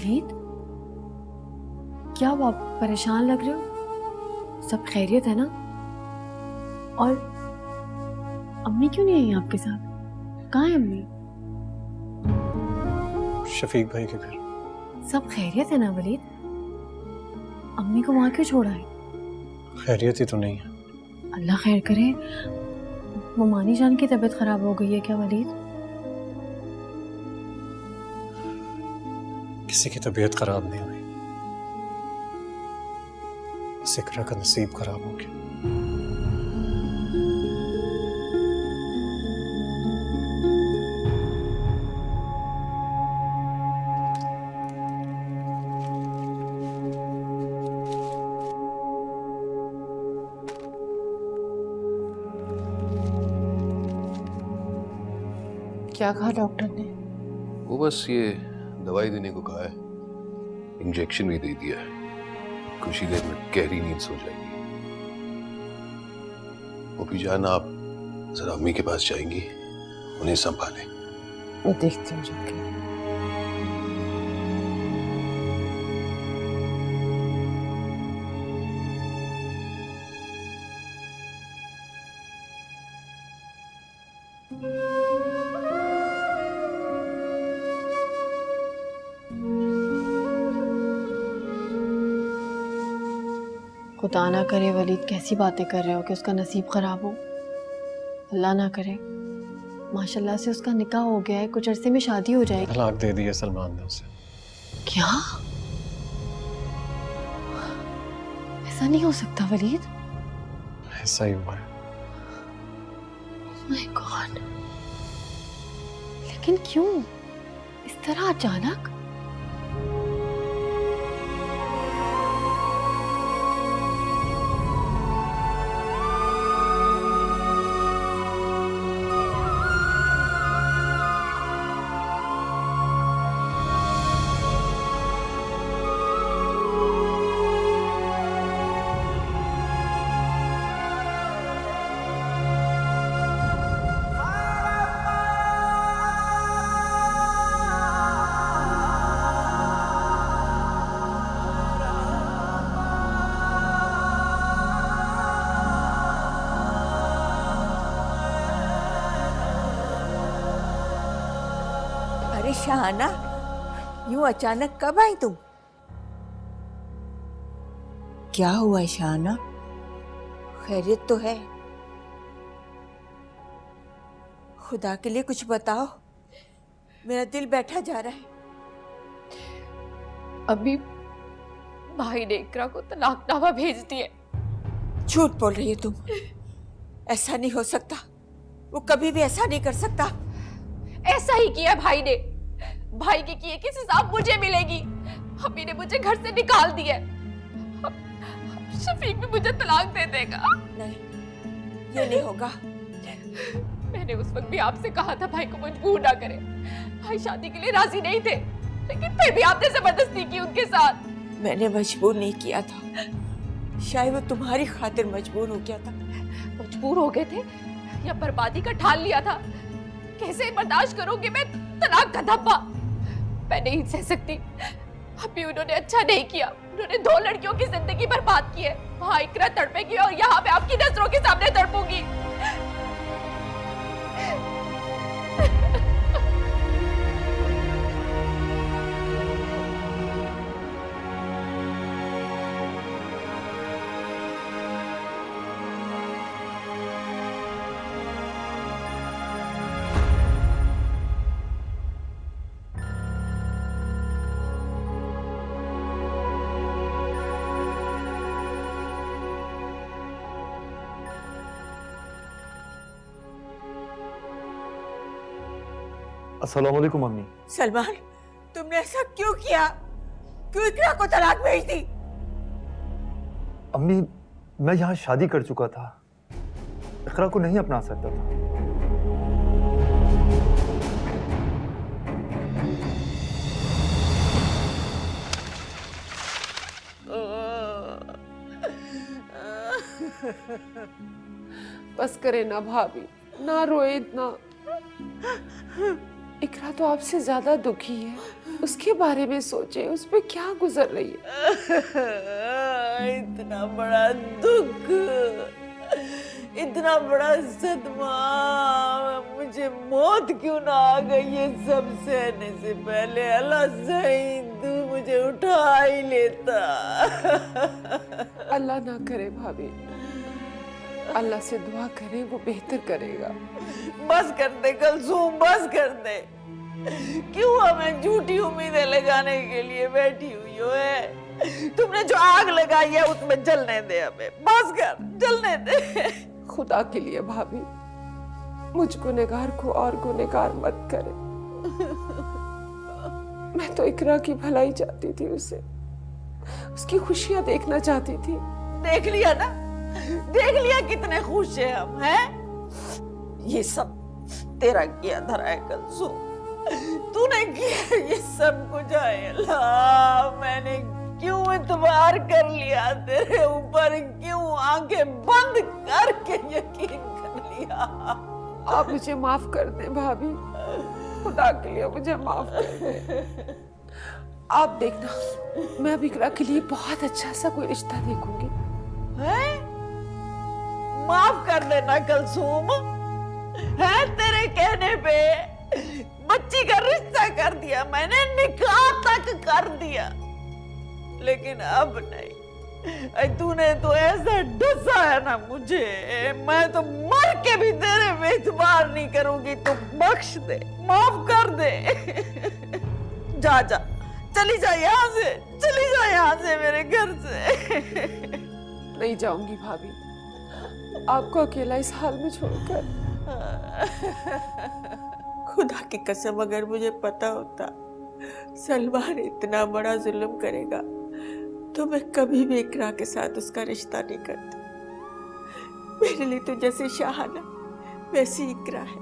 वलीद, क्या आप परेशान लग रहे हो? सब खैरियत है ना? और अम्मी क्यों नहीं आई आपके साथ? कहाँ है अम्मी? शफीक भाई के घर। सब खैरियत है ना वलीद? अम्मी को वहाँ क्यों छोड़ा है? खैरियत ही तो नहीं है। अल्लाह खैर करे। ममानी जान की तबीयत खराब हो गई है क्या वलीद? किसी की तबीयत खराब नहीं हुई, सिकरा का नसीब खराब हो गया। क्या कहा डॉक्टर ने? वो बस ये दवाई देने को कहा है, इंजेक्शन भी दे दिया है। कुछ ही देर में गहरी नींद सो जाएगी। वो भी जान, आप जरा अम्मी के पास जाएंगी, उन्हें संभालें। मैं देखती हूँ जाके। खुदा ना करे वलीद, कैसी बातें कर रहे हो कि उसका नसीब खराब हो। अल्लाह ना करे। माशाल्लाह से उसका निकाह हो गया है, कुछ अरसे में शादी हो जाएगी। तलाक दे दी है सलमान ने उसे। क्या? ऐसा नहीं हो सकता वलीद। ऐसा ही हुआ है। माय गॉड, लेकिन क्यों इस तरह अचानक? अरे शाहाना, यूं अचानक कब आई तुम? क्या हुआ शाहाना? खैरियत तो है? खुदा के लिए कुछ बताओ, मेरा दिल बैठा जा रहा है। अभी भाई ने इकरा को तलाकनामा भेज दिया। झूठ बोल रही हो तुम। ऐसा नहीं हो सकता, वो कभी भी ऐसा नहीं कर सकता। ऐसा ही किया भाई ने। भाई के किए की सजा मुझे मिलेगी। अभी ने मुझे घर से निकाल दिया। शफीक भी मुझे तलाक दे देगा। नहीं, ये नहीं होगा। मैंने उस वक्त भी आपसे कहा था भाई को मजबूर ना करें। भाई शादी के लिए राजी नहीं थे, लेकिन फिर भी आपने जबरदस्ती की उनके साथ। मैंने मजबूर नहीं किया था, शायद वो तुम्हारी खातिर मजबूर हो गया था। मजबूर हो गए थे या बर्बादी का ठान लिया था? कैसे बर्दाश्त करूंगी मैं तलाक का धब्बा? मैं नहीं सह सकती। अभी उन्होंने अच्छा नहीं किया। उन्होंने 2 लड़कियों की जिंदगी बर्बाद की है। वहां इकरा तड़पेगी और यहाँ पे आपकी नजरों के सामने तड़पूंगी। अस्सलाम वालेकुम अम्मी। सलमान, तुमने ऐसा क्यों किया? क्यों इकरा को तलाक भेज दी? अम्मी, मैं यहाँ शादी कर चुका था, इकरा को नहीं अपना सकता था। बस करे ना भाभी, ना रोए इतना। इकरा तो आपसे ज्यादा दुखी है, उसके बारे में सोचे, उस पे क्या गुजर रही है। इतना बड़ा दुख, इतना बड़ा सदमा, मुझे मौत क्यों ना आ गई ये सब सहने से पहले। अल्लाह सही तू मुझे उठा ही लेता। अल्लाह ना करे भाभी, अल्लाह से दुआ करे, वो बेहतर करेगा। बस कर दे कलसूम, बस कर दे। क्यों हमें झूठी उम्मीदें लगाने के लिए बैठी हुई हो है? तुमने जो आग लगाई है उसमें जलने दे हमें, बस कर, जलने दे। खुदा के लिए भाभी, मुझ गुनहगार को और गुनहगार मत करे। मैं तो इकरा की भलाई चाहती थी, उसे उसकी खुशियां देखना चाहती थी। देख लिया ना, देख लिया कितने खुश है हम, हैं? ये सब तेरा किया धरा है कलसूम, तूने किया ये सब कुछ। अल्लाह, मैंने क्यों इतबार कर लिया तेरे ऊपर, क्यों आंखें बंद करके यकीन कर लिया। आप मुझे माफ कर दें भाभी, खुदा के लिए मुझे माफ कर दें। आप देखना, मैं अब इकरा के लिए बहुत अच्छा सा कोई रिश्ता देखूंगी। हैं? माफ कर देना कलसूम, है तेरे कहने पे बच्ची का रिश्ता कर दिया मैंने, निकाह तक कर दिया, लेकिन अब नहीं। तूने तो ऐसा डसा है ना मुझे, मैं तो मर के भी तेरे पे इतबार नहीं करूंगी। तो बख्श दे, माफ कर दे। जा जा, चली जा यहाँ से, चली जा यहाँ से, मेरे घर से। नहीं जाऊंगी भाभी, आपको अकेला इस हाल में छोड़कर। खुदा की कसम, अगर मुझे पता होता सलमान इतना बड़ा जुल्म करेगा तो मैं कभी भी इकरा के साथ उसका रिश्ता नहीं करती। मेरे लिए तो जैसे शाहाना वैसी इकरा है।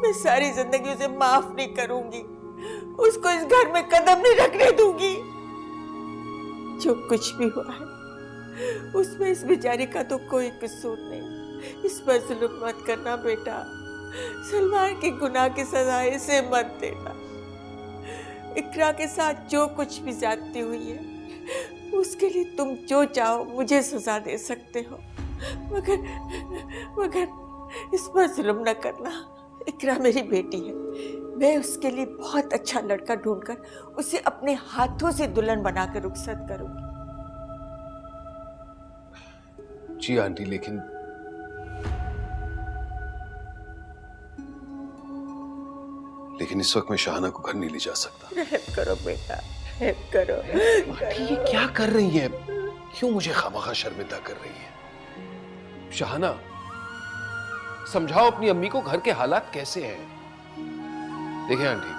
मैं सारी जिंदगी उसे माफ नहीं करूंगी, उसको इस घर में कदम नहीं रखने दूंगी। जो कुछ भी हुआ है उसमें इस बेचारी का तो कोई कसूर नहीं। इस पर जुल्म मत करना बेटा, सलमान के गुनाह की सजा इसे मत देना। इकरा के साथ जो कुछ भी ज्यादती हुई है उसके लिए तुम जो चाहो मुझे सजा दे सकते हो, मगर इस पर जुल्म न करना। इकरा मेरी बेटी है, मैं उसके लिए बहुत अच्छा लड़का ढूंढकर उसे अपने हाथों से दुल्हन बनाकर रुखसत करूंगी। जी आंटी, लेकिन इस वक्त मैं शाहाना को घर नहीं ले जा सकता। रहम करो बेटा, रहम करो। आंटी ये क्या कर रही है? क्यों मुझे खामखा शर्मिंदा कर रही है? शाहाना, समझाओ अपनी अम्मी को घर के हालात कैसे हैं। देखिए आंटी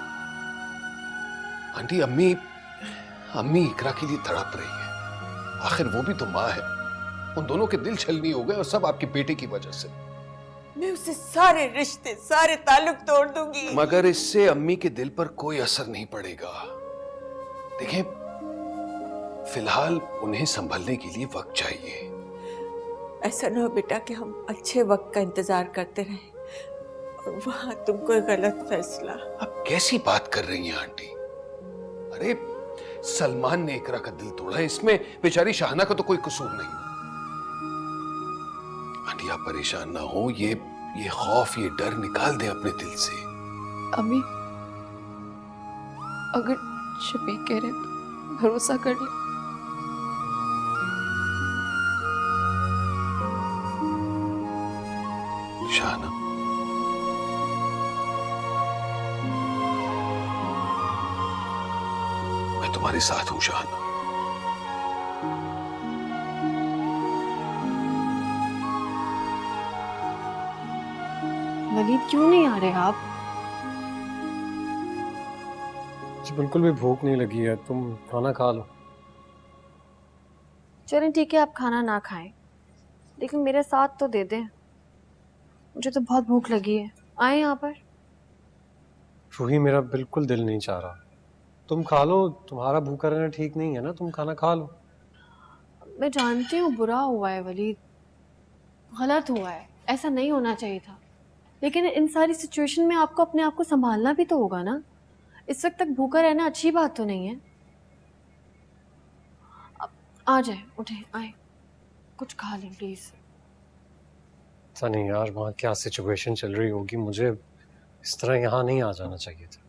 अम्मी इकरा के लिए तड़प रही है। आखिर वो भी तो माँ है। उन दोनों के दिल छलनी हो गए और सब आपके बेटे की वजह से। मैं उसे सारे रिश्ते, सारे ताल्लुक तोड़ दूंगी। मगर इससे अम्मी के दिल पर कोई असर नहीं पड़ेगा। देखें, फिलहाल उन्हें संभलने के लिए वक्त चाहिए। ऐसा न हो बेटा कि हम अच्छे वक्त का इंतजार करते रहें और वहां तुम कोई गलत फैसला। आप कैसी बात कर रही हैं आंटी? अरे सलमान ने इकरा का दिल तोड़ा है, इसमें बेचारी शाहाना का तो कोई कसूर नहीं। आंटी आप परेशान ना हो, ये खौफ, ये डर निकाल दें अपने दिल से। अम्मी, अगर शफीक कह रहे तो भरोसा कर ले। शाहाना, मैं तुम्हारे साथ हूं शाहाना। वलीद क्यों नहीं आ रहे आप? जी बिल्कुल भी भूख नहीं लगी है, तुम खाना खा लो। चलें ठीक है, आप खाना ना खाएं, लेकिन मेरे साथ तो दे दें, मुझे तो बहुत भूख लगी है। आए यहाँ पर। रूही, मेरा बिल्कुल दिल नहीं चाह रहा। तुम खा लो, तुम्हारा भूखा रहना ठीक नहीं है ना, तुम खाना खा लो। मैं जानती हूँ बुरा हुआ है वलीद, गलत हुआ है, ऐसा नहीं होना चाहिए था, लेकिन इन सारी सिचुएशन में आपको अपने आप को संभालना भी तो होगा ना। इस वक्त तक भूखा रहना अच्छी बात तो नहीं है। अब आ जाए, उठे, आए, कुछ खा लें प्लीज। पता नहीं यार वहाँ क्या सिचुएशन चल रही होगी, मुझे इस तरह यहाँ नहीं आ जाना चाहिए था।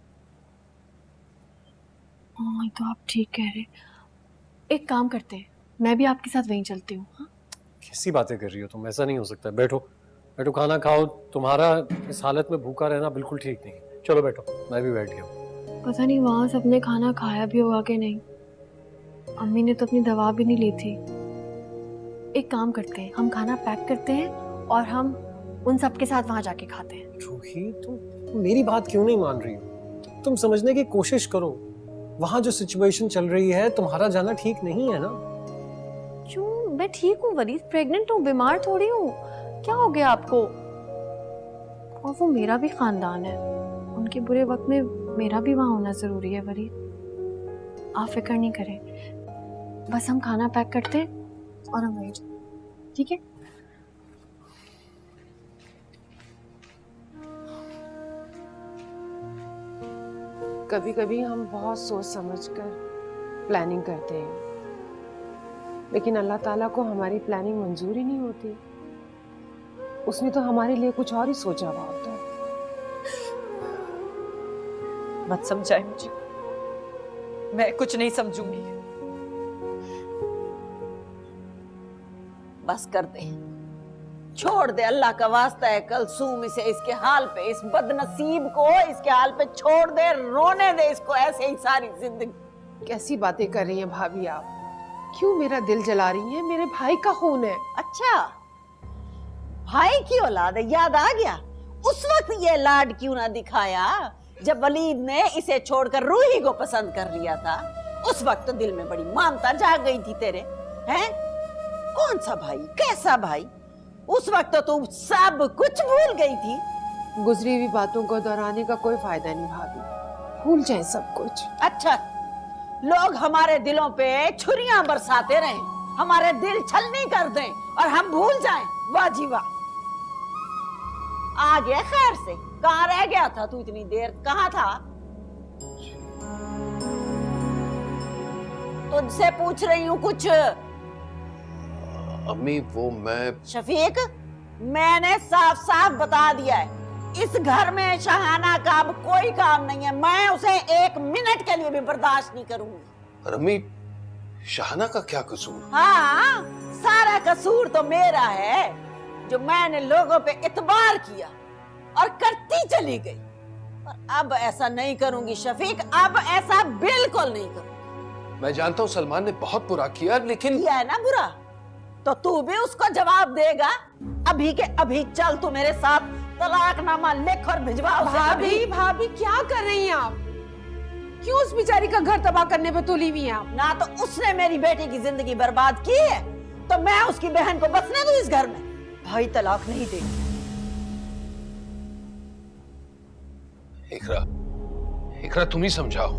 हाँ तो आप ठीक कह रहे। एक काम करते हैं, मैं भी आपके साथ वहीं चलती हूँ। हाँ कैसी बातें कर रही हो तुम, ऐसा नहीं हो सकता। बैठो बैठो, खाना खाओ, तुम्हारा इस हालत में भूखा रहना बिल्कुल ठीक नहीं है। चलो बैठो, मैं भी बैठ गया हूँ। पता नहीं वहाँ सबने खाना खाया भी होगा कि नहीं। अम्मी ने तो अपनी दवा भी नहीं ली थी। एक काम करते हैं, हम खाना पैक करते हैं और हम उन सबके साथ वहाँ जाके खाते हैं। रूही तुम मेरी बात क्यों नहीं मान रही हो? तुम समझने की कोशिश करो। वहाँ जो सिचुएशन चल रही है, तुम्हारा जाना ठीक नहीं है ना। क्यों? मैं ठीक हूँ वरीद, प्रेग्नेंट हूँ, बीमार थोड़ी हूँ। क्या हो गया आपको? और वो मेरा भी खानदान है, उनके बुरे वक्त में मेरा भी वहाँ होना जरूरी है वरीद। आप फिक्र नहीं करें, बस हम खाना पैक करते हैं और हम वहीं जाते, ठीक है? कभी कभी हम बहुत सोच समझकर प्लानिंग करते हैं, लेकिन अल्लाह ताला को हमारी प्लानिंग मंजूर ही नहीं होती। उसने तो हमारे लिए कुछ और ही सोचा हुआ होता है। मत समझाए मुझे, मैं कुछ नहीं समझूंगी। बस कर दे, छोड़ दे, अल्लाह का वास्ता है। कलसूम इसे इसके हाल पे, इस बदनसीब को इसके हाल पे छोड़ दे, रोने दे इसको ऐसे ही सारी जिंदगी। कैसी बातें कर रही हैं भाभी आप? क्यों मेरा दिल जला रही हैं? मेरे भाई का खून है। अच्छा, भाई की औलाद है, याद आ गया। उस वक्त ये लाड क्यों ना दिखाया जब वलीद ने इसे छोड़कर रूही को पसंद कर लिया था। उस वक्त तो दिल में बड़ी ममता जाग गई थी तेरे, हैं? कौन सा भाई, कैसा भाई? उस वक्त तो तू सब कुछ भूल गई थी। गुजरी हुई बातों को दोहराने का कोई फायदा नहीं भाभी, भूल जाए सब कुछ। अच्छा, लोग हमारे दिलों पे छुरियां बरसाते रहें, हमारे दिल छलनी कर दें और हम भूल जाएं। वाह जी वाह, आ गया खैर से। कहाँ रह गया था तू इतनी देर, कहाँ था? तुझसे पूछ रही हूँ कुछ। अम्मी वो मैं शफीक, मैंने साफ साफ बता दिया है, इस घर में शहाना का अब कोई काम नहीं है। मैं उसे एक मिनट के लिए भी बर्दाश्त नहीं करूंगी। और अम्मी, शाहना का क्या कसूर? हाँ, सारा कसूर तो मेरा है, जो मैंने लोगों पे इतबार किया और करती चली गई। और अब ऐसा नहीं करूंगी शफीक, अब ऐसा बिल्कुल नहीं करूंगी। मैं जानता हूँ सलमान ने बहुत बुरा किया, लेकिन किया है ना बुरा, तो तू भी उसको जवाब देगा। अभी के अभी चल तू मेरे साथ, तलाकनामा लिख और भिजवा उसे। भाभी भाभी क्या कर रही हैं आप? क्यों उस बेचारी का घर तबाह करने पे तुली हुई हैं आप? ना तो उसने मेरी बेटी की जिंदगी बर्बाद की है, तो मैं उसकी बहन को बसने दूं इस घर में? भाई तलाक नहीं देगी। इकरा, इकरा तुम ही समझाओ।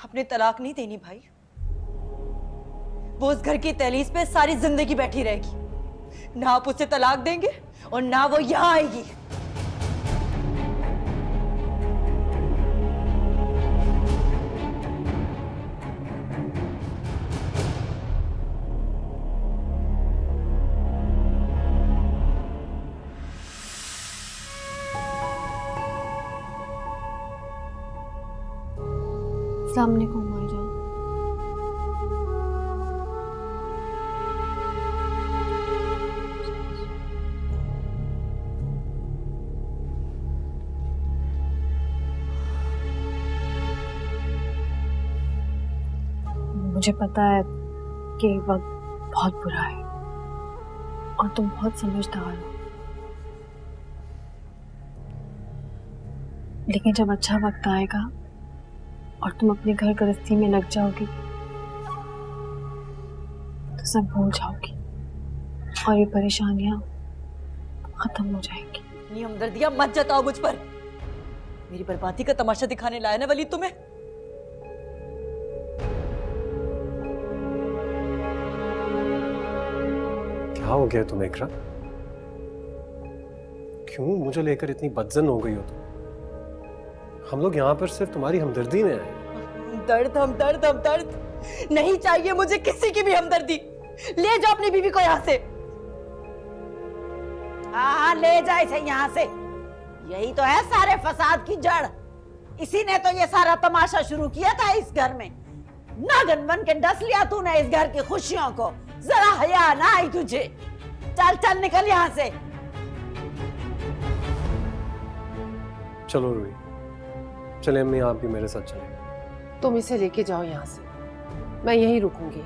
आपने तलाक नहीं देनी भाई, वो उस घर की तहलीज पे सारी जिंदगी बैठी रहेगी। ना आप उसे तलाक देंगे और ना वो यहां आएगी। अस्सलाम वालेकुम भाईजान। मुझे पता है कि ये वक्त बहुत बुरा है और तुम बहुत समझदार हो, लेकिन जब अच्छा वक्त आएगा और तुम अपने घर गृहस्थी में लग जाओगी तो सब भूल जाओगी और ये परेशानियां खत्म हो जाएंगी। इतनी हमदर्दियां मत जताओ मुझ पर। मेरी बर्बादी का तमाशा दिखाने लाया ना वलीद तुम्हें। क्या हो गया तुम्हें इकरा? क्यों मुझे लेकर इतनी बदजन हो गई हो तुम? हम लोग यहाँ पर सिर्फ तुम्हारी हमदर्दी में आए हैं। दर्द नहीं चाहिए मुझे किसी की भी हमदर्दी। ले जाओ अपनी बीवी को यहाँ से। हाँ, ले जा इसे यहाँ से। यही तो है सारे फसाद की जड़। इसी ने तो ये सारा तमाशा शुरू किया था इस घर में। नागन बन के डस लिया तूने इस घर की खुशियों को। जरा हया ना आई तुझे। चल चल निकल यहाँ से। चलो रूही, चले अम्मी, आप भी मेरे साथ चलें। तुम इसे लेके जाओ यहाँ से, मैं यहीं रुकूंगी।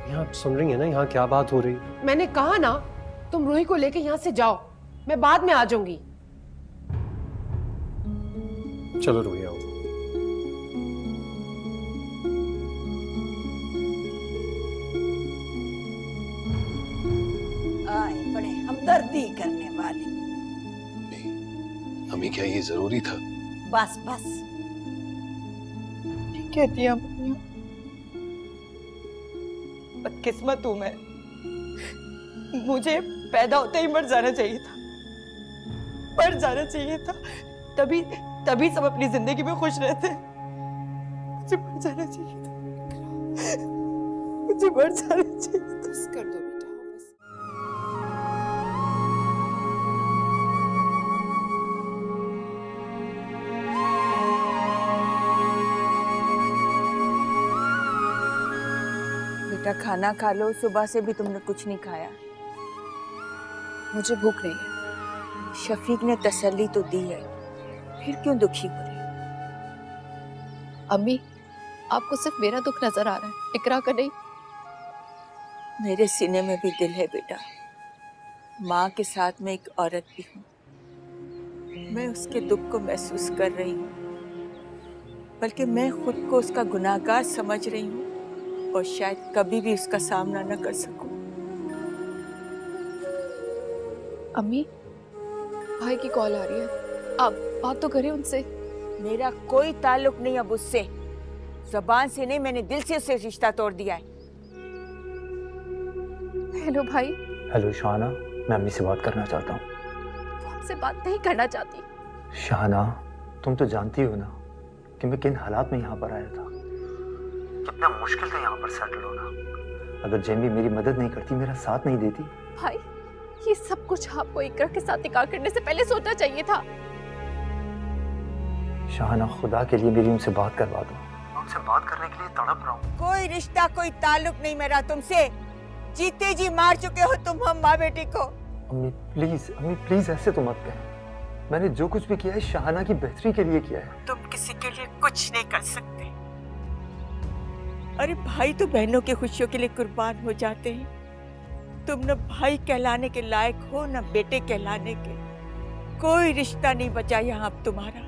यहाँ आप सुन रही हैं ना यहाँ क्या बात हो रही? मैंने कहा ना, तुम रूही को लेके यहाँ से जाओ, मैं बाद में आ जाऊंगी। चलो रूही आओ। आए बड़े हमदर्दी करने वाले। अम्मी क्या ये जरूरी था? बस बस। कहती है बदकिस्मत हूं मैं। मुझे पैदा होते ही मर जाना चाहिए था। मर जाना चाहिए था। तभी तभी सब अपनी जिंदगी में खुश रहते। मुझे मर जाना चाहिए था। मुझे मर जाना चाहिए था। बस कर दो बेटा, बस। बेटा खाना खा लो, सुबह से भी तुमने कुछ नहीं खाया। मुझे भूख नहीं है। शफीक ने तसल्ली तो दी है, फिर क्यों दुखी हो रही? अम्मी, आपको सिर्फ मेरा दुख नजर आ रहा है, इकरा का नहीं। मेरे सीने में भी दिल है बेटा। माँ के साथ मैं एक औरत भी हूँ। मैं उसके दुख को महसूस कर रही हूँ, बल्कि मैं खुद को उसका गुनाहगार समझ रही हूँ और शायद कभी भी उसका सामना न कर सकूं। अम्मी, भाई की कॉल आ रही है, आप बात तो करें उनसे। मेरा कोई ताल्लुक नहीं अब उससे। ज़बान से नहीं, मैंने दिल से उससे रिश्ता तोड़ दिया है। हेलो भाई। हेलो शाहाना, मैं अम्मी से बात करना चाहता हूँ। वो हमसे बात नहीं करना चाहती। शाहाना, तुम तो जानती हो ना कि मैं किन हालात में यहाँ पर आया था। कितना मुश्किल था यहाँ पर सेटल होना। अगर जेमी मेरी मदद नहीं करती, मेरा साथ नहीं देती। भाई, ये सब कुछ आपको इकरा के साथ निकाह करने से पहले सोचना चाहिए था। शाहाना, खुदा के लिए मेरी उनसे बात करवा दो। मैं उनसे बात करने के लिए तड़प रहा हूँ। कोई रिश्ता, कोई ताल्लुक नहीं मेरा तुमसे। जीते जी मार चुके हो तुम हम माँ बेटी को। अम्मी प्लीज ऐसे तो मत कहें। मैंने जो कुछ भी किया है शाहाना की बेहतरी के लिए किया है। तुम किसी के लिए कुछ नहीं कर सकते। अरे भाई तो बहनों की खुशियों के लिए कुर्बान हो जाते हैं। तुम न भाई कहलाने के लायक हो, न बेटे कहलाने के। कोई रिश्ता नहीं बचा यहाँ अब तुम्हारा।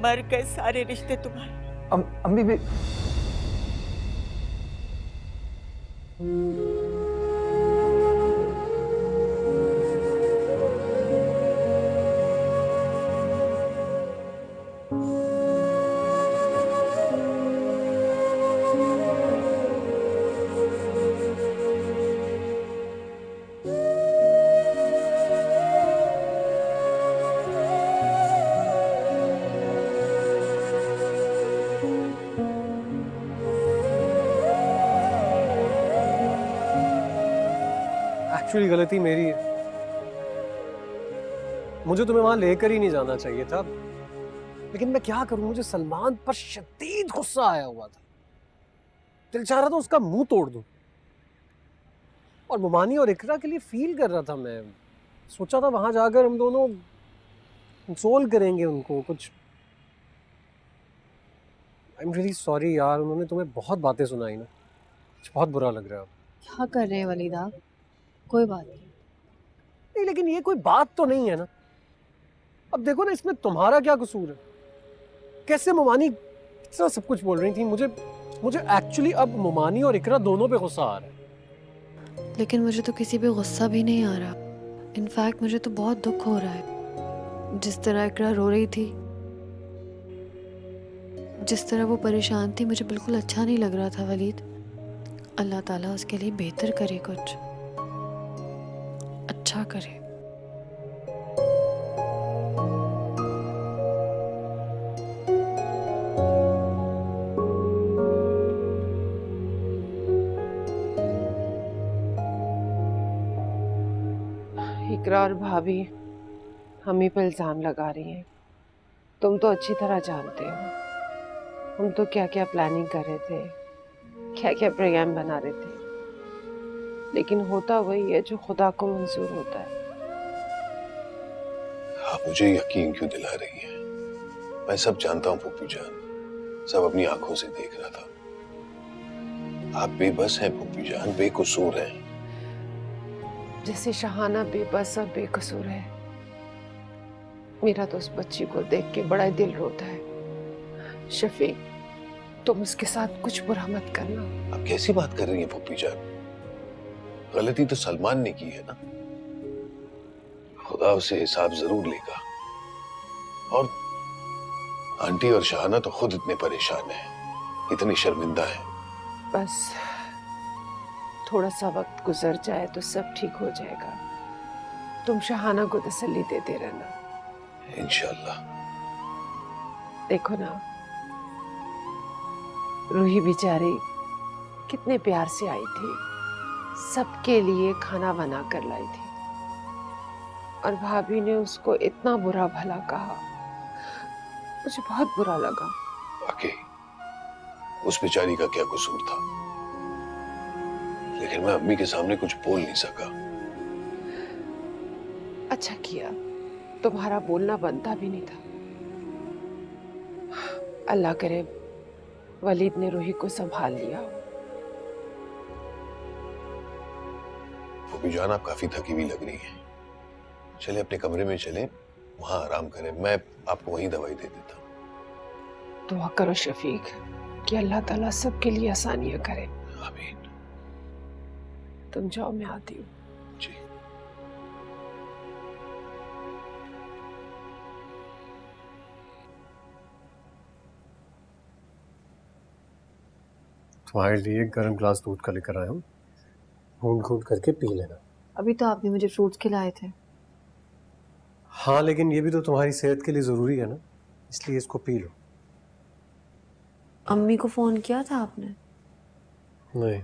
मर गए सारे रिश्ते तुम्हारे। अम्मी भी एक्चुअली गलती मेरी है। मुझे तुम्हें वहां लेकर ही नहीं जाना चाहिए था, लेकिन मैं क्या करूं, मुझे सलमान पर शदीद गुस्सा आया हुआ था। दिल चाह रहा था उसका मुंह तोड़ दूं। और मुमानी और इकरा के लिए फील कर रहा था मैं। सोचा था वहां जाकर हम दोनों कंसोल करेंगे उनको कुछ। आई एम रियली सॉरी यार, उन्होंने तुम्हें बहुत बातें सुनाई ना, बहुत बुरा लग रहा है। क्या कर रहे हैं वलीद आप? कोई बात नहीं, लेकिन ये कोई बात तो नहीं है ना। अब देखो ना, इसमें तुम्हारा क्या कसूर है? कैसे मुमानी इतना सब कुछ बोल रही थी, मुझे एक्चुअली अब मुमानी और इकरा दोनों पे गुस्सा आ रहा है। लेकिन मुझे तो किसी पे गुस्सा भी नहीं आ रहा। इनफैक्ट मुझे तो बहुत दुख हो रहा है। जिस तरह इकरा रो रही थी, जिस तरह वो परेशान थी, मुझे बिल्कुल अच्छा नहीं लग रहा था वलीद। अल्लाह ताला उसके लिए बेहतर करे, कुछ अच्छा करे। इकरा और भाभी हम ही पे इल्जाम लगा रही हैं। तुम तो अच्छी तरह जानते हो हम तो क्या क्या प्लानिंग कर रहे थे, क्या क्या प्रोग्राम बना रहे थे, लेकिन होता वही है जो खुदा को मंजूर होता है। आप मुझे यकीन क्यों दिला रही हैं? मैं सब जानता हूँ फूफी जान, सब अपनी आंखों से देख रहा था। आप बेबस हैं फूफी जान, बेकसूर हैं। जैसे शहाना बेबस और बेकसूर है, मेरा तो उस बच्ची को देख के बड़ा दिल रोता है। शफीक, तुम उसके साथ कुछ बुरा मत करना। आप कैसी बात कर रही हैं फूफी जान? गलती तो सलमान ने की है ना, खुदा उसे हिसाब जरूर लेगा। और आंटी और शहाना तो खुद इतने परेशान हैं, इतनी शर्मिंदा हैं। बस थोड़ा सा वक्त गुजर जाए तो सब ठीक हो जाएगा। तुम शहाना को तसल्ली देते रहना। इंशाल्लाह। देखो ना, रूही बेचारी कितने प्यार से आई थी, सबके लिए खाना बना कर लाई थी, और भाभी ने उसको इतना बुरा भला कहा, मुझे बहुत बुरा लगा। वाकई उस बेचारी का क्या कसूर था, लेकिन मैं अम्मी के सामने कुछ बोल नहीं सका। अच्छा किया, तुम्हारा बोलना बनता भी नहीं था। अल्लाह करे वलीद ने रूही को संभाल लिया। फूफी जान, आप काफी थकी हुई लग रही हैं, चले अपने कमरे में चले, वहां आराम करें। मैं आपको वहीं दवाई दे देता हूँ। दुआ करो शफीक कि अल्लाह ताला सबके लिए आसानियां करे। आमीन। तुम जाओ, मैं आती हूँ। जी। तुम्हारे लिए एक गर्म ग्लास दूध का लेकर आया हूँ, घूंट घूंट करके पी लेना। अभी तो आपने मुझे फ्रूट्स खिलाए थे। हाँ, लेकिन ये भी तो तुम्हारी सेहत के लिए ज़रूरी है ना, इसलिए इसको पी लो। अम्मी को फ़ोन किया था आपने? नहीं,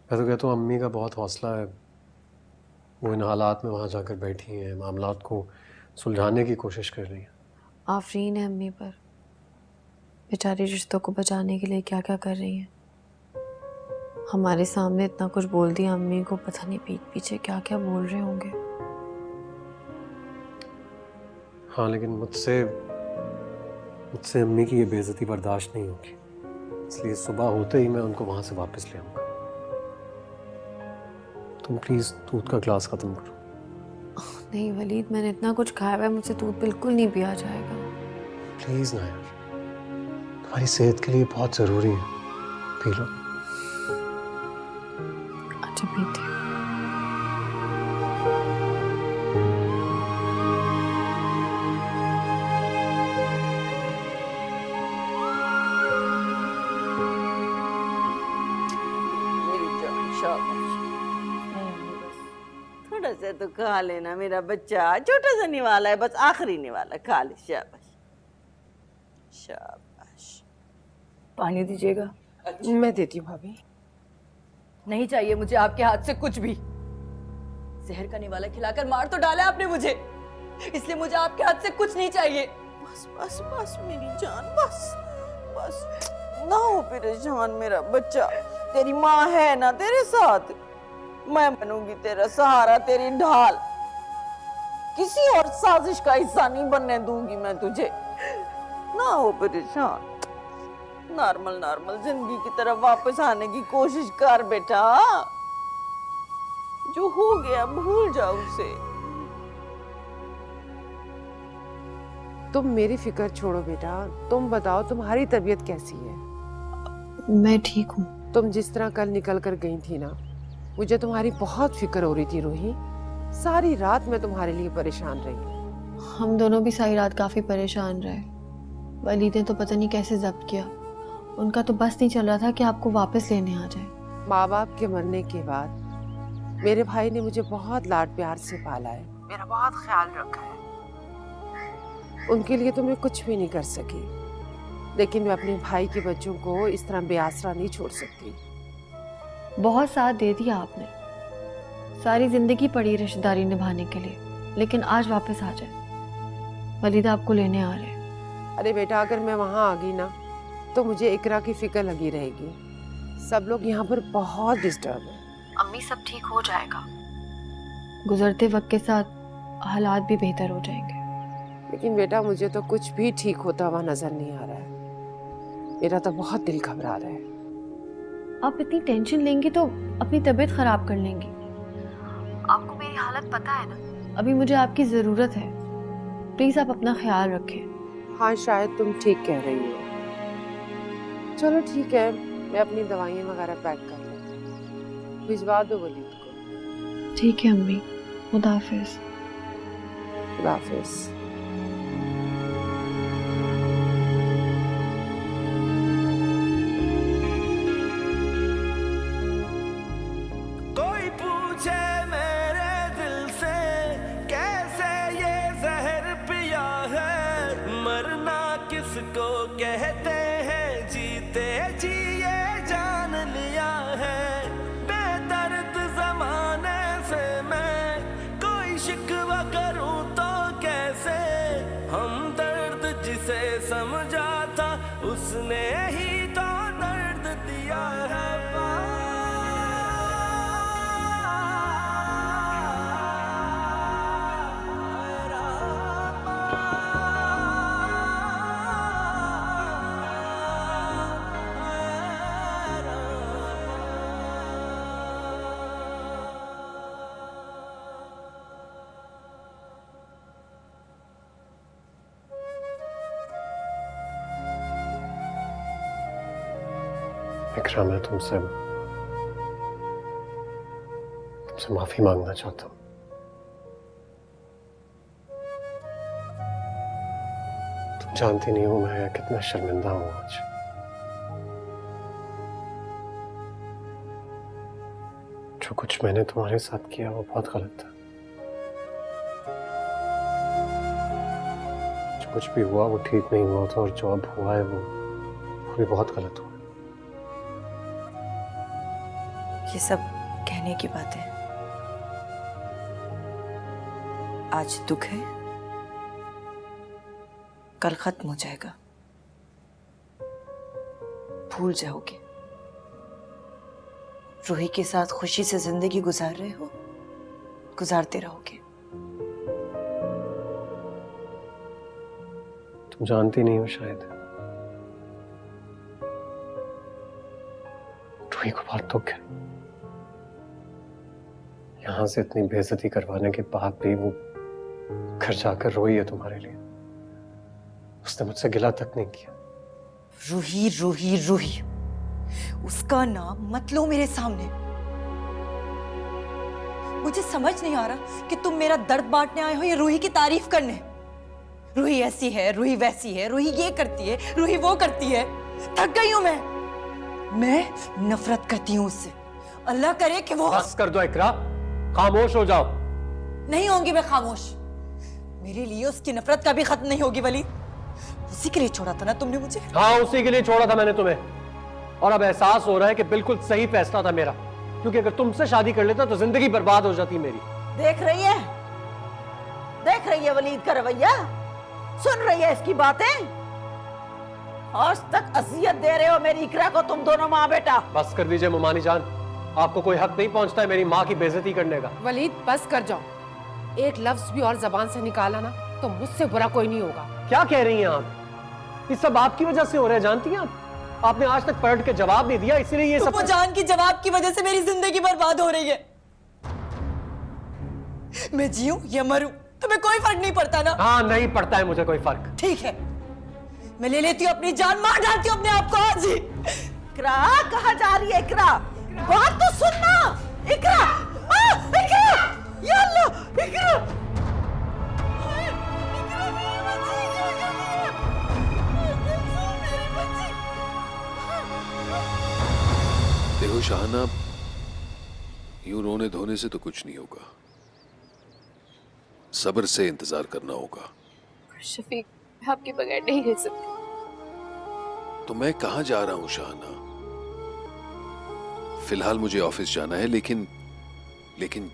मैं तो कहता हूँ अम्मी का बहुत हौसला है, वो इन हालात में वहाँ जाकर बैठी हैं, मामलात को सुलझाने की कोशिश कर रही हैं। आफरीन है अम्मी पर, बेचारी रिश्तों को बचाने के लिए क्या क्या कर रही हैं। हमारे सामने इतना कुछ बोल दिया अम्मी को, पता नहीं पीठ पीछे क्या क्या बोल रहे होंगे। हाँ, लेकिन मुझसे अम्मी की ये बेइज्जती बर्दाश्त नहीं होगी, इसलिए सुबह होते ही मैं उनको वहाँ से वापस ले आऊँगा। तुम प्लीज़ दूध का ग्लास ख़त्म करो। नहीं वलीद, मैंने इतना कुछ खाया है, मुझसे दूध बिल्कुल नहीं पिया जाएगा। प्लीज़ ना यार, तुम्हारी सेहत के लिए बहुत ज़रूरी है, पी लो। अच्छा पीती हूँ। मेरी जान, शाबाश। थोड़ा सा तो खा लेना मेरा बच्चा, छोटा सा निवाला है, बस आखिरी निवाला, खा ले। शाबाश शाबाश। पानी दीजिएगा। मैं देती हूँ भाभी। नहीं चाहिए मुझे आपके हाथ से कुछ भी। जहर का निवाला खिलाकर मार तो डाला आपने मुझे, इसलिए मुझे आपके हाथ से कुछ नहीं चाहिए। बस बस बस मेरी जान, बस बस ना हो परेशान मेरा बच्चा। तेरी माँ है ना तेरे साथ, मैं बनूंगी तेरा सहारा, तेरी ढाल। किसी और साजिश का हिस्सा नहीं बनने दूंगी मैं तुझे। ना हो परेशान, नॉर्मल नॉर्मल जिंदगी की तरफ वापस आने की कोशिश कर बेटा। जो हो गया भूल जा उसे। तुम मेरी फिक्र छोड़ो बेटा, तुम बताओ तुम्हारी तबीयत कैसी है? मैं ठीक हूँ। तुम जिस तरह कल निकल कर गई थी ना, मुझे तुम्हारी बहुत फिक्र हो रही थी रूही। सारी रात मैं तुम्हारे लिए परेशान रही। हम दोनों भी सारी रात काफ़ी परेशान रहे। वलीद ने तो पता नहीं कैसे जब्त किया, उनका तो बस नहीं चल रहा था कि आपको वापस लेने आ जाए। माँ बाप के मरने के बाद मेरे भाई ने मुझे बहुत लाड प्यार से पाला है, मेरा बहुत ख्याल रखा है। उनके लिए तो मैं कुछ भी नहीं कर सकी, लेकिन मैं अपने भाई के बच्चों को इस तरह बेआसरा नहीं छोड़ सकती। बहुत साथ दे दिया आपने, सारी जिंदगी पड़ी रिश्तेदारी निभाने के लिए, लेकिन आज वापस आ जाए। वलीद आपको लेने आ रहे हैं। अरे बेटा, अगर मैं वहाँ आ गई ना तो मुझे इकरा की फिक्र लगी रहेगी। सब लोग यहाँ पर बहुत डिस्टर्ब है। अम्मी सब ठीक हो जाएगा, गुजरते वक्त के साथ हालात भी बेहतर हो जाएंगे। लेकिन बेटा, मुझे तो कुछ भी ठीक होता हुआ नजर नहीं आ रहा है। मेरा तो बहुत दिल घबरा रहा है। आप इतनी टेंशन लेंगी तो अपनी तबीयत खराब कर लेंगी। आपको मेरी हालत पता है ना, अभी मुझे आपकी जरूरत है। प्लीज आप अपना ख्याल रखें। हाँ, शायद तुम ठीक कह रही हो। चलो ठीक है, मैं अपनी दवाइयाँ वगैरह पैक कर लेती हूँ। भिजवा दो वलीद को। ठीक है अम्मी, खुदा हाफिज। खुदा हाफिज। कोई पूछे मेरे दिल से कैसे ये जहर पिया है, मरना किसको कहते हैं, जीते जी ये जान लिया है। बेदर्द जमाने से मैं कोई शिकवा करूं तो कैसे, हम दर्द जिसे समझा था उसने ही तो दर्द दिया है। इकरा, मैं तुमसे माफी मांगना चाहता हूँ। तुम जानती नहीं हो मैं कितना शर्मिंदा हूं आज। जो कुछ मैंने तुम्हारे साथ किया वो बहुत गलत था। जो कुछ भी हुआ वो ठीक नहीं हुआ था, और जो अब हुआ है वो भी बहुत गलत हुआ। ये सब कहने की बात है। आज दुख है, कल खत्म हो जाएगा, भूल जाओगे। रूही के साथ खुशी से जिंदगी गुजार रहे हो, गुजारते रहोगे। तुम जानती नहीं हो शायद, रूही को बहुत दुख है। यहां से इतनी बेइज्जती करवाने के बाद भी वो घर जाकर रोई है तुम्हारे लिए। उसने मुझसे गिला तक नहीं किया। रूही रूही रूही, उसका नाम मत लो मेरे सामने। मुझे समझ नहीं आ रहा कि तुम मेरा दर्द बांटने आए हो या रूही की तारीफ करने। रूही ऐसी है, रूही वैसी है, रूही ये करती है, रूही वो करती है। थक गई हूं मैं नफरत करती हूँ उससे। अल्लाह करे कि वो। बस कर दो इकरा, खामोश हो जाओ। नहीं होंगी मैं खामोश। मेरे लिए उसकी नफरत कभी खत्म नहीं होगी वली। उसी के लिए छोड़ा था ना तुमने मुझे। हाँ, उसी के लिए छोड़ा था मैंने तुम्हें, और अब एहसास हो रहा है कि बिल्कुल सही फैसला था मेरा, क्योंकि अगर तुमसे शादी कर लेता तो जिंदगी बर्बाद हो जाती मेरी। देख रही है वलीद का रवैया, सुन रही है इसकी बातें। आज तक अजियत दे रहे हो मेरी इकरा को तुम दोनों माँ बेटा। बस कर दीजिए मुमानी जान, आपको कोई हक नहीं पहुंचता है मेरी माँ की बेइज्जती करने का। वलीद, बस कर जाओ। एक लफ्ज भी और जबान से निकाला ना तो मुझसे बुरा कोई नहीं होगा। क्या कह रही हैं आप? ये सब आपकी वजह से हो रहा है, जानती हैं आप? आपने आज तक पलट के जवाब नहीं दिया, इसलिए ये सब। जान की जवाब की वजह से मेरी जिंदगी बर्बाद हो रही है। मैं जीऊं या मरूं तुम्हें कोई फर्क नहीं पड़ता ना? हाँ, नहीं पड़ता है मुझे कोई फर्क। ठीक है, मैं ले लेती हूँ अपनी जान, मार डालती हूँ अपने आप को आज ही। इकरा कहाँ जा रही है? इकरा बात तो सुनना। इकरा, इकरा, या अल्लाह, इकरा, इकरा मेरी बच्ची, यूं रोने धोने से तो कुछ नहीं होगा, सब्र से इंतजार करना होगा। शफीक, मैं आपके बगैर नहीं रह सकती। तो मैं कहां जा रहा हूं शाहना? फिलहाल मुझे ऑफिस जाना है, लेकिन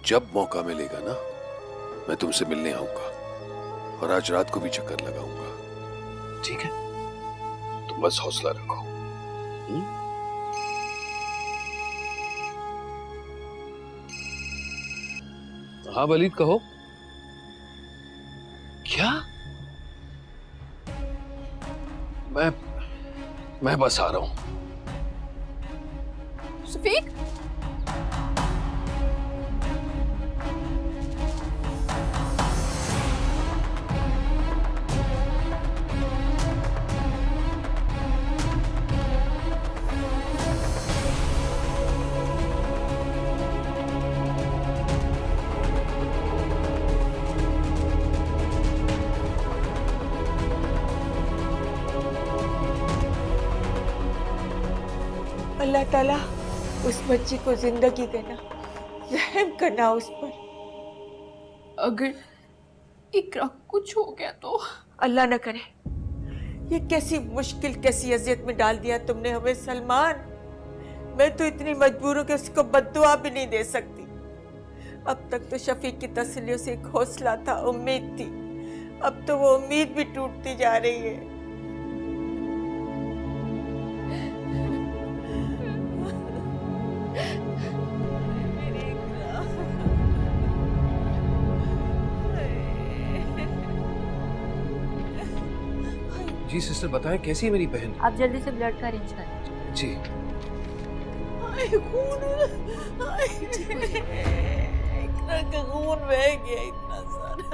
जब मौका मिलेगा ना, मैं तुमसे मिलने आऊंगा और आज रात को भी चक्कर लगाऊंगा। ठीक है? तुम बस हौसला रखो। हाँ वलीद, कहो। क्या? मैं बस आ रहा हूं। शफीक, अल्लाह ताला उस बच्ची को जिंदगी देना, रहम करना उस पर। अगर इकरा कुछ हो गया तो? अल्लाह न करे। ये कैसी मुश्किल, कैसी अजियत में डाल दिया तुमने हमें सलमान। मैं तो इतनी मजबूर हूं कि उसको बद्दुआ भी नहीं दे सकती। अब तक तो शफीक की तसल्लियों से एक हौसला था, उम्मीद थी। अब तो वो उम्मीद भी टूटती जा रही है। जी सिस्टर, बताएं कैसी है मेरी बहन? आप जल्दी से ब्लड का अरेंज करें। जी। इतना खून बह गया, इतना सारा।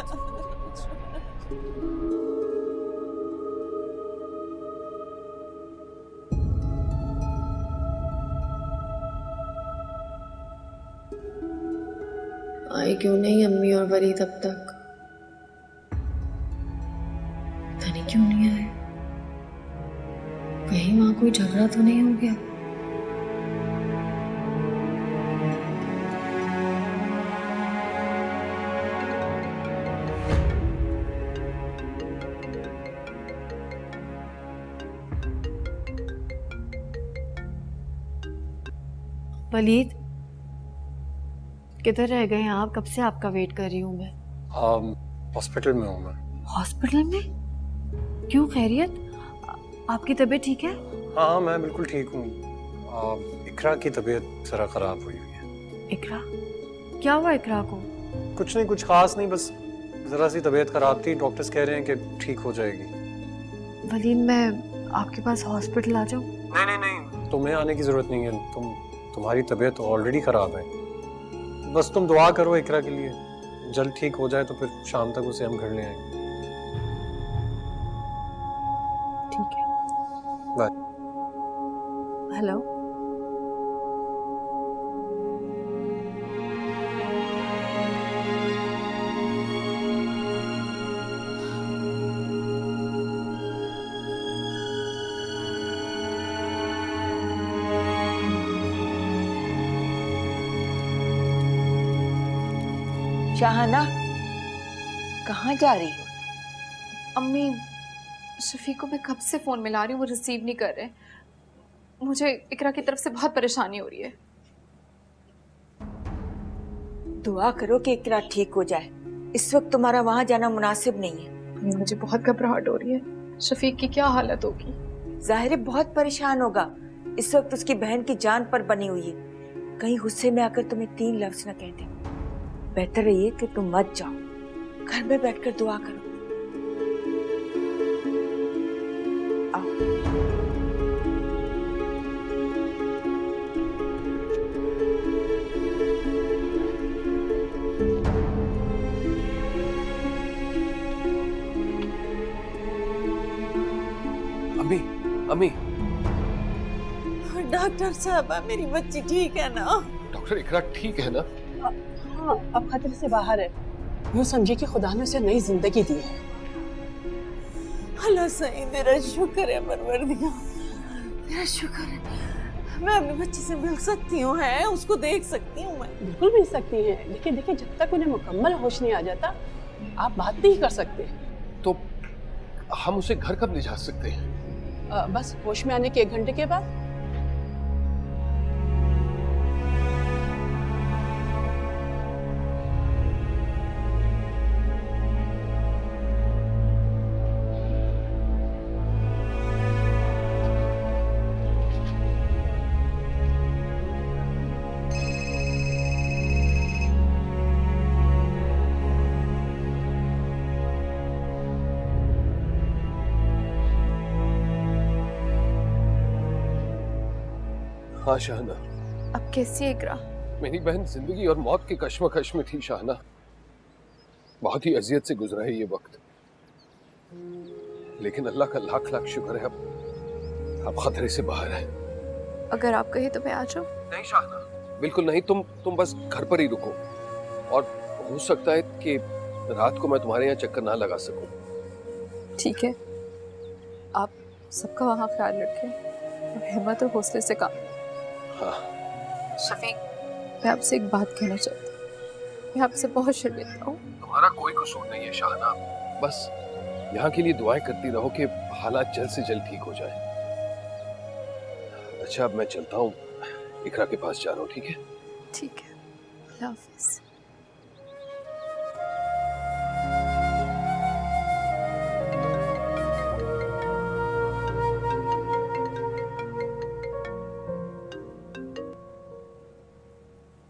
आए क्यों नहीं अम्मी और वरीद अब तक? पता नहीं क्यों नहीं आए। कहीं वहां कोई झगड़ा तो नहीं हो गया? वलीद, किधर रह गए हैं आप? कब से आपका वेट कर रही हूँ मैं। हॉस्पिटल में हूँ मैं। हॉस्पिटल में? क्यों, खैरियत? आपकी तबीयत ठीक है? हाँ, मैं बिल्कुल ठीक हूँ। इकरा की तबीयत जरा खराब हुई है। इकरा? क्या हुआ इकरा को? कुछ नहीं, कुछ खास नहीं, बस जरा सी तबीयत खराब थी। डॉक्टर्स कह रहे हैं कि ठीक हो जाएगी। वलीद, मैं आपके पास हॉस्पिटल आ जाऊँ? नहीं, तुम्हें आने की जरूरत नहीं है। तुम्हारी तबीयत ऑलरेडी खराब है। बस तुम दुआ करो इकरा के लिए, जल्द ठीक हो जाए तो फिर शाम तक उसे हम घर ले आएंगे। ठीक है। बाय। हेलो। शाहाना, कहाँ जा रही हो? अम्मी, शफीक को मैं कब से फोन मिला रही हूँ, वो रिसीव नहीं कर रहे। मुझे इकरा की तरफ से बहुत परेशानी हो रही है। दुआ करो कि इकरा ठीक हो जाए। इस वक्त तुम्हारा वहां जाना मुनासिब नहीं है। अम्मी, मुझे बहुत घबराहट हो रही है। शफीक की क्या हालत होगी? जाहिर है बहुत परेशान होगा। इस वक्त उसकी बहन की जान पर बनी हुई है। कहीं गुस्से में आकर तुम्हें 3 लफ्ज न कह दे। बेहतर ये कि तुम मत जाओ, घर में बैठकर दुआ करो। आओ। अम्मी, अम्मी। डॉक्टर साहब, मेरी बच्ची ठीक है ना? डॉक्टर, इकरा ठीक है ना? हाँ, अब खतरे से बाहर है। यूँ समझिए कि खुदा ने उसे नई जिंदगी दी है। अल्लाह सही, तेरा शुक्र है परवरदिगार, तेरा शुक्र है। मैं अपने बच्चे से मिल सकती हूँ, है उसको देख सकती हूँ मैं। बिल्कुल मिल सकती हैं, लेकिन देखिए जब तक उन्हें मुकम्मल होश नहीं आ जाता आप बात नहीं कर सकते। तो हम उसे घर कब ले जा सकते हैं? बस होश में आने के 1 घंटे के बाद। हाँ शाहना। अब कैसी है इकरा? मेरी बहन जिंदगी और मौत के कश्मकश में थी शाहना। बहुत ही अजियत से गुजरा है ये वक्त, लेकिन अल्लाह का लाख लाख शुक्र है अब खतरे से बाहर है। अगर आप कहे तो मैं आ जाऊं? नहीं शाहना, बिल्कुल नहीं। तुम बस घर पर ही रुको, और हो सकता है कि रात को मैं तुम्हारे यहाँ चक्कर ना लगा सकूं। ठीक है, आप सबका वहाँ ख्याल रखें और हिम्मत और हौसले से काम। हाँ शफीक, मैं आपसे एक बात कहना चाहती हूँ। मैं आपसे बहुत शर्मिंदा हूँ। तुम्हारा कोई कसूर नहीं है शाहना, बस यहाँ के लिए दुआएं करती रहो कि हालात जल्द से जल्द ठीक हो जाए। अच्छा अब मैं चलता हूँ, इकरा के पास जा रहा हूँ। ठीक है? ठीक है, अल्लाह हाफिज़।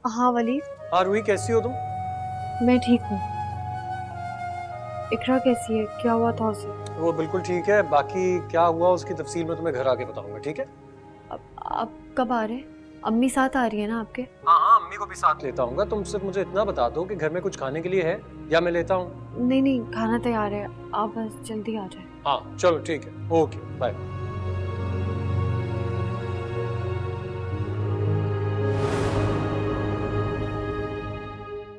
हाँ वलीद। हाँ रूही, कैसी हो तुम? मैं ठीक हूँ। इकरा कैसी है? क्या हुआ था उसे? वो बिल्कुल ठीक है, बाकी क्या हुआ उसकी तफसील में तुम्हें घर आके बताऊंगा। ठीक है? अब आप कब आ रहे हैं? अम्मी साथ आ रही है ना आपके? हाँ हाँ, अम्मी को भी साथ लेता हूँ। तुम सिर्फ मुझे इतना बता दो कि घर में कुछ खाने के लिए है या मैं लेता हूँ। नहीं नहीं, खाना तैयार है, आप बस जल्दी आ जाए। हाँ चलो ठीक है, ओके बाय।